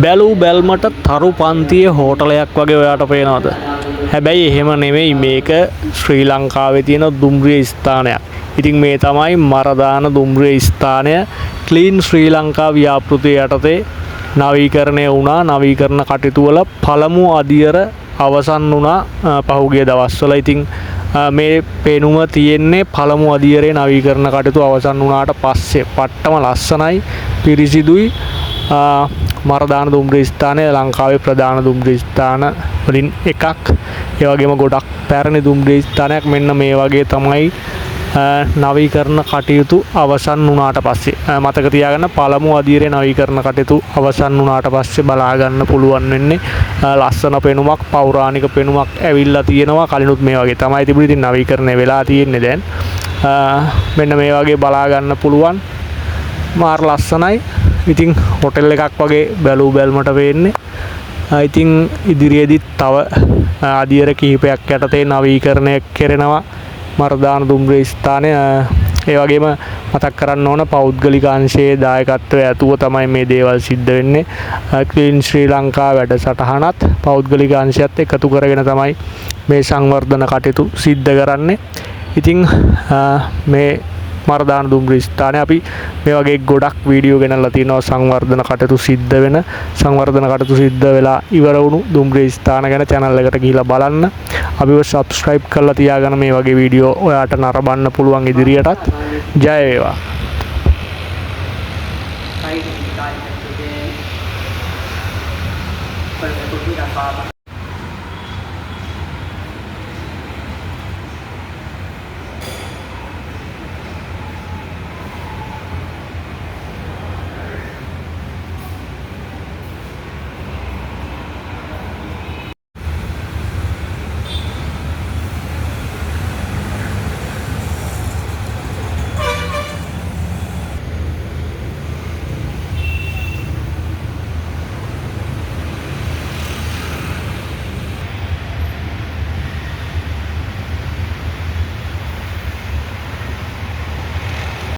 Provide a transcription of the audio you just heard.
බැලූ බැල්මට තරු පන්තියේ හෝටලයක් වගේ ඔයාට පේනවද? හැබැයි එහෙම නෙමෙයි, මේක ශ්‍රී ලංකාවේ තියෙන දුම්රිය ස්ථානයක්. ඉතින් මේ තමයි මරදාන දුම්රිය ස්ථානය. ක්ලීන් ශ්‍රී ලංකා ව්‍යාපෘතිය යටතේ නවීකරණය වුණා. නවීකරණ කටයුතු වල පළමු අදියර අවසන් වුණා පහුගිය දවස්වල. ඉතින් මේ පෙනුම තියෙන්නේ පළමු අදියරේ නවීකරණ කටයුතු අවසන් වුණාට පස්සේ. පට්ටම ලස්සනයි, පිරිසිදුයි. මරදාන දුම්රිය ස්ථානය ලංකාවේ ප්‍රධාන දුම්රිය ස්ථාන වලින් එකක්. ඒ වගේම ගොඩක් පැරණි දුම්රිය ස්ථානයක්. මෙන්න මේ වගේ තමයි නවීකරණ කටයුතු අවසන් වුණාට පස්සේ. මතක තියාගන්න, පළමු අදියරේ නවීකරණ කටයුතු අවසන් වුණාට පස්සේ බලා ගන්න පුළුවන් වෙන්නේ ලස්සන පෙනුමක්, පෞරාණික පෙනුමක් ඇවිල්ලා තියෙනවා. කලිනුත් මේ වගේ තමයි තිබුණේ. ඉතින් නවීකරණය වෙලා තියෙන්නේ දැන්. මෙන්න මේ වගේ බලා ගන්න පුළුවන්. මාර ලස්සනයි. ඉතින් හොටෙල් එකක් වගේ බැලූ බැල්මට වෙන්නේ. ඉතින් ඉදිරියේදීත් තව අදියර කිහිපයක් යටතේ නවීකරණය කෙරෙනවා මරදාන දුම්රිය ස්ථානය. ඒ වගේම මතක් කරන්න ඕන, පෞද්ගලික අංශයේ දායකත්වය ඇතුව තමයි මේ දේවල් සිද්ධ වෙන්නේ. ක්ලීන් ශ්‍රී ලංකා වැඩසටහනත් පෞද්ගලික අංශයත් එකතු කරගෙන තමයි මේ සංවර්ධන කටයුතු සිද්ධ කරන්නේ. ඉතින් මේ මරදාන දුම්රිය ස්ථානය අපි මේ වගේ ගොඩක් වීඩියෝ ගෙනල්ලා තියෙනවා සංවර්ධන කටයුතු සිද්ධ වෙන, සංවර්ධන කටයුතු සිද්ධ වෙලා ඉවර වුණු දුම්රිය ස්ථාන ගැන channel එකට ගිහිල්ලා බලන්න. අපිව subscribe කරලා තියාගන්න. මේ වගේ වීඩියෝ ඔයාට නරඹන්න පුළුවන් ඉදිරියටත්. ජය වේවා.